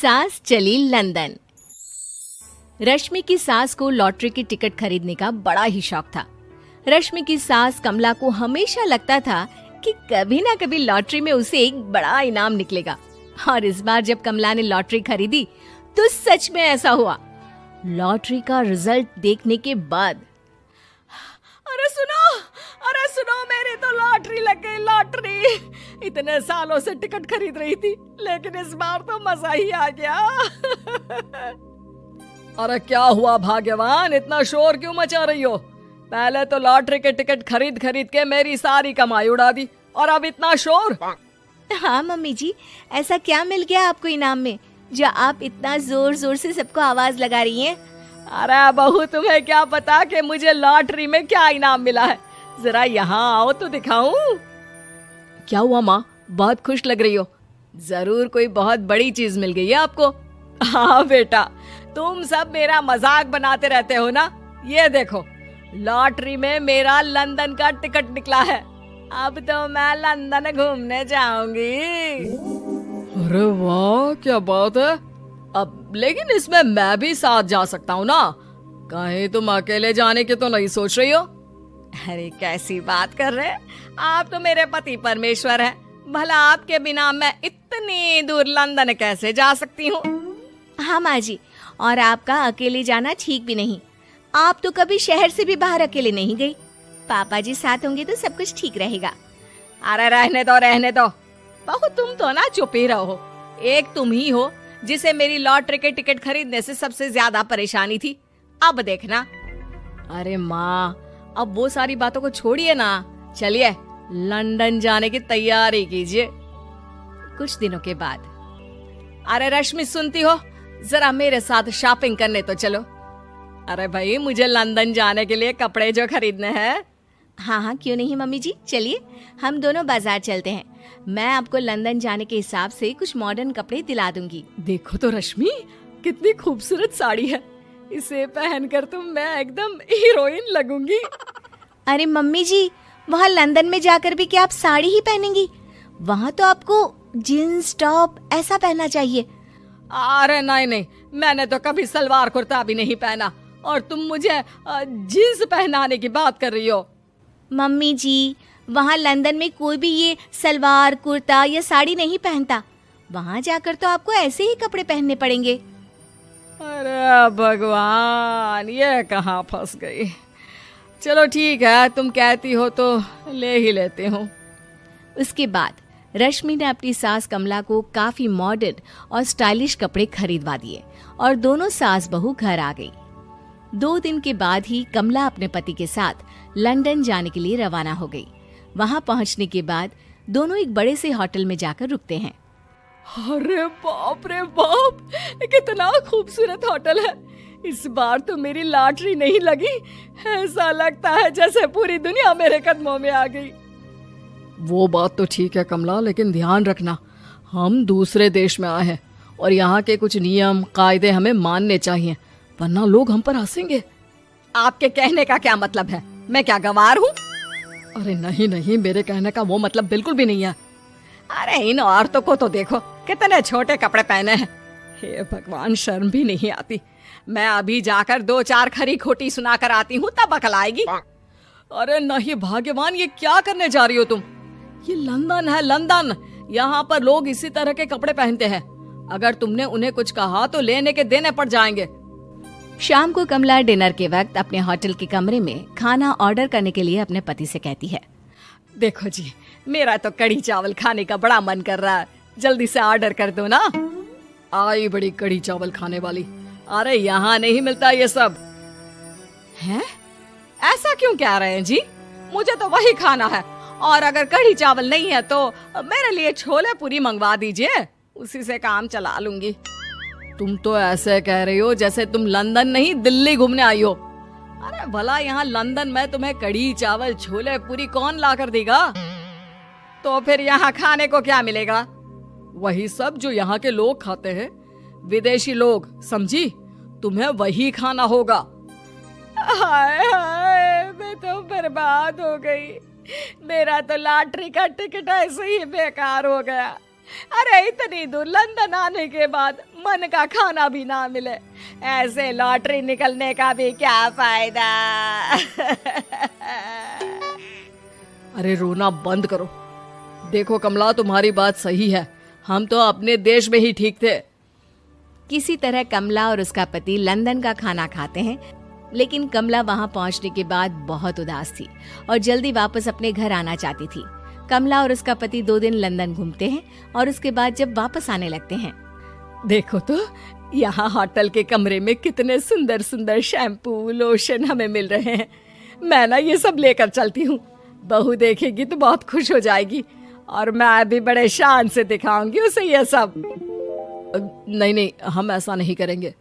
सास चली लंदन। रश्मि की सास को लॉटरी की टिकट खरीदने का बड़ा ही शौक था। रश्मि की सास कमला को हमेशा लगता था कि कभी ना कभी लॉटरी में उसे एक बड़ा इनाम निकलेगा। और इस बार जब कमला ने लॉटरी खरीदी तो सच में ऐसा हुआ। लॉटरी का रिजल्ट देखने के बाद अरे सुनो मेरी तो लॉटरी लग गई, लॉटरी। इतने सालों से टिकट खरीद रही थी लेकिन इस बार तो मजा ही आ गया। अरे क्या हुआ भाग्यवान, इतना शोर क्यों मचा रही हो? पहले तो लॉटरी के टिकट खरीद खरीद के मेरी सारी कमाई उड़ा दी और अब इतना शोर। हाँ मम्मी जी, ऐसा क्या मिल गया आपको इनाम में जो आप इतना जोर जोर से सबको आवाज लगा रही हैं? अरे बहू, तुम्हें क्या पता कि मुझे लॉटरी में क्या इनाम मिला है? जरा यहाँ आओ तो दिखाऊं। क्या हुआ माँ, बहुत खुश लग रही हो? जरूर कोई बहुत बड़ी चीज मिल गई है आपको। हाँ बेटा, तुम सब मेरा मजाक बनाते रहते हो ना। ये देखो, लॉटरी में मेरा लंदन का टिकट निकला है। अब तो मैं लंदन घूमने जाऊंगी। अरे वाह, क्या बात है। अब लेकिन इसमें मैं भी साथ जा सकता हूँ ना? कहीं तुम अकेले जाने की तो नहीं सोच रही हो? अरे कैसी बात कर रहे हैं आप, तो मेरे पति परमेश्वर हैं। भला आपके बिना मैं इतनी दूर लंदन कैसे जा सकती हूँ? हाँ माँ जी, और आपका अकेले जाना ठीक भी नहीं। आप तो कभी शहर से भी बाहर अकेले नहीं गई। पापा जी साथ होंगे तो सब कुछ ठीक रहेगा। अरे रहने दो बहू, तुम तो ना चुप ही रहो। एक तुम ही हो जिसे मेरी लॉटरी के टिकट खरीदने से सबसे ज्यादा परेशानी थी। अब देखना। अरे माँ, अब वो सारी बातों को छोड़िए ना, चलिए लंदन जाने की तैयारी कीजिए। कुछ दिनों के बाद, अरे रश्मि सुनती हो, जरा मेरे साथ शॉपिंग करने तो चलो। अरे भाई, मुझे लंदन जाने के लिए कपड़े जो खरीदने हैं। हाँ क्यों नहीं मम्मी जी, चलिए हम दोनों बाजार चलते हैं। मैं आपको लंदन जाने के हिसाब से कुछ मॉडर्न कपड़े दिला दूंगी। देखो तो रश्मि, कितनी खूबसूरत साड़ी है। इसे पहनकर तो मैं एकदम हीरोइन लगूंगी। अरे मम्मी जी, वहाँ लंदन में जाकर भी क्या आप साड़ी ही पहनेंगी? वहाँ तो आपको जीन्स टॉप ऐसा पहनना चाहिए। अरे नहीं, मैंने तो कभी सलवार कुर्ता भी नहीं पहना और तुम मुझे जीन्स पहनाने की बात कर रही हो। मम्मी जी, वहाँ लंदन में कोई भी ये सलवार कुर्ता या साड़ी नहीं पहनता। वहाँ जाकर तो आपको ऐसे ही कपड़े पहनने पड़ेंगे। अरे भगवान, ये कहाँ फंस गई। चलो ठीक है, तुम कहती हो तो ले ही लेती हूँ। उसके बाद रश्मि ने अपनी सास कमला को काफी मॉडर्न और स्टाइलिश कपड़े खरीदवा दिए और दोनों सास बहू घर आ गई। 2 दिन के बाद ही कमला अपने पति के साथ लंदन जाने के लिए रवाना हो गई। वहां पहुंचने के बाद दोनों एक बड़े से होटल में जाकर रुकते हैं। अरे बाप रे बाप, कितना खूबसूरत होटल है। इस बार तो मेरी लॉटरी नहीं लगी। ऐसा लगता है जैसे पूरी दुनिया मेरे कदमों में आ गई। वो बात तो ठीक है कमला, लेकिन ध्यान रखना, हम दूसरे देश में आए हैं और यहाँ के कुछ नियम कायदे हमें मानने चाहिए, वरना लोग हम पर हंसेंगे। आपके कहने का क्या मतलब है? मैं क्या गंवार हूँ? अरे नहीं, मेरे कहने का वो मतलब बिल्कुल भी नहीं है। अरे इन औरतों को तो देखो, कितने छोटे कपड़े पहने हैं। हे भगवान, शर्म भी नहीं आती। मैं अभी जाकर 2-4 खरी खोटी सुनाकर आती हूँ, तब अकल आएगी। अरे नहीं भाग्यवान, ये क्या करने जा रही हो तुम? ये लंदन है, लंदन। यहाँ पर लोग इसी तरह के कपड़े पहनते हैं। अगर तुमने उन्हें कुछ कहा तो लेने के देने पड़ जाएंगे। शाम को कमला डिनर के वक्त अपने होटल के कमरे में खाना ऑर्डर करने के लिए अपने पति से कहती है, देखो जी, मेरा तो कढ़ी चावल खाने का बड़ा मन कर रहा है, जल्दी से ऑर्डर कर दो ना। आई बड़ी कढ़ी चावल खाने वाली। अरे यहाँ नहीं मिलता ये सब। हैं? ऐसा क्यों कह रहे हैं जी? मुझे तो वही खाना है, और अगर कढ़ी चावल नहीं है तो मेरे लिए छोले पूरी मंगवा दीजिए, उसी से काम चला लूंगी। तुम तो ऐसे कह रही हो जैसे तुम लंदन नहीं दिल्ली घूमने आई हो। अरे भला यहाँ लंदन में तुम्हें कढ़ी चावल छोले पूरी कौन ला कर देगा? तो फिर यहाँ खाने को क्या मिलेगा? वही सब जो यहाँ के लोग खाते हैं, विदेशी लोग, समझी? तुम्हें वही खाना होगा। हाय हाय, मैं तो बर्बाद हो गई। मेरा तो लॉटरी का टिकट ऐसे ही बेकार हो गया। अरे इतनी दूर लंदन आने के बाद मन का खाना भी ना मिले, ऐसे लॉटरी निकलने का भी क्या फायदा। अरे रोना बंद करो। देखो कमला, तुम्हारी बात सही है, हम तो अपने देश में ही ठीक थे। किसी तरह कमला और उसका पति लंदन का खाना खाते हैं, लेकिन कमला वहां पहुंचने के बाद बहुत उदास थी और जल्दी वापस अपने घर आना चाहती थी। कमला और उसका पति 2 दिन लंदन घूमते हैं और उसके बाद जब वापस आने लगते हैं, देखो तो यहाँ होटल के कमरे में कितने सुंदर सुंदर शैम्पू लोशन हमें मिल रहे हैं। मैं ना ये सब लेकर चलती हूँ, बहू देखेगी तो बहुत खुश हो जाएगी और मैं भी बड़े शान से दिखाऊंगी उसे ये सब। नहीं नहीं, हम ऐसा नहीं करेंगे।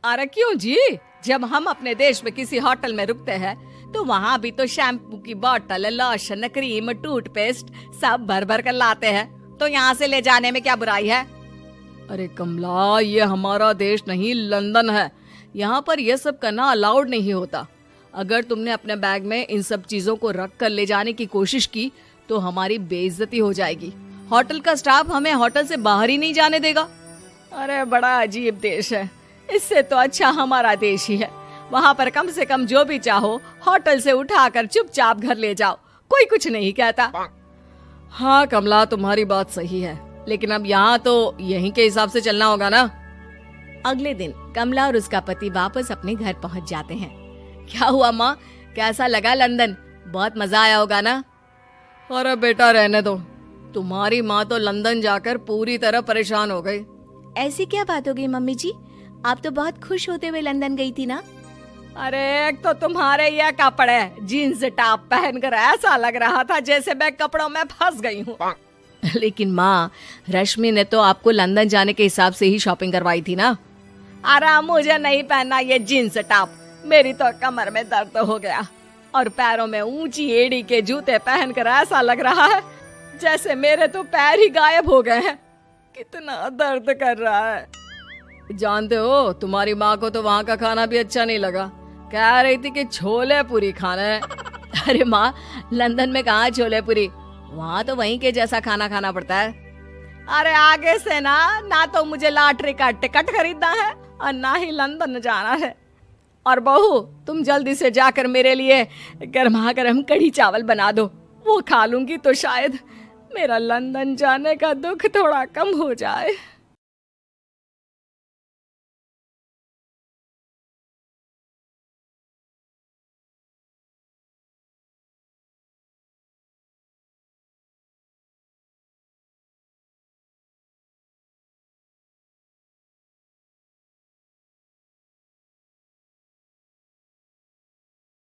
अरे क्यों जी, जब हम अपने देश में किसी होटल में रुकते हैं तो वहाँ भी तो शैम्पू की बोतल, लोशन, क्रीम, टूथपेस्ट सब भर भर कर लाते हैं, तो यहाँ से ले जाने में क्या बुराई है। अरे कमला, ये हमारा देश नहीं लंदन है, यहाँ पर यह सब करना अलाउड नहीं होता। अगर तुमने अपने बैग में इन सब चीजों को रख कर ले जाने की कोशिश की तो हमारी बेइज्जती हो जाएगी। होटल का स्टाफ हमें होटल से बाहर ही नहीं जाने देगा। अरे बड़ा अजीब देश है, इससे तो अच्छा हमारा देश ही है। वहाँ पर कम से कम जो भी चाहो होटल से उठाकर चुपचाप घर ले जाओ, कोई कुछ नहीं कहता। हाँ कमला, तुम्हारी बात सही है, लेकिन अब यहाँ तो यहीं के हिसाब से चलना होगा ना। अगले दिन कमला और उसका पति वापस अपने घर पहुंच जाते हैं। क्या हुआ माँ, कैसा लगा लंदन? बहुत मजा आया होगा ना? अरे बेटा रहने दो, तुम्हारी माँ तो लंदन जाकर पूरी तरह परेशान हो गई। ऐसी क्या बात हो गई मम्मी जी? आप तो बहुत खुश होते हुए लंदन गई थी ना? अरे एक तो तुम्हारे ये कपड़े, जीन्स टॉप पहनकर ऐसा लग रहा था जैसे मैं कपड़ों में फंस गई हूँ। लेकिन माँ, रश्मि ने तो आपको लंदन जाने के हिसाब से ही शॉपिंग करवाई थी ना। अरे मुझे नहीं पहनना ये जीन्स टॉप, मेरी तो कमर में दर्द हो गया और पैरों में ऊंची एड़ी के जूते पहनकर ऐसा लग रहा है जैसे मेरे तो पैर ही गायब हो गए हैं। कितना दर्द कर रहा है। जानते हो, तुम्हारी माँ को तो वहाँ का खाना भी अच्छा नहीं लगा, कह रही थी कि छोले पूरी खाना है। अरे माँ, लंदन में कहाँ छोले पूरी, वहाँ तो वहीं के जैसा खाना खाना पड़ता है। अरे आगे से ना तो मुझे लॉटरी का टिकट खरीदना है और ना ही लंदन जाना है। और बहू, तुम जल्दी से जाकर मेरे लिए गर्मा गर्म कढ़ी चावल बना दो, वो खा लूंगी तो शायद मेरा लंदन जाने का दुख थोड़ा कम हो जाए।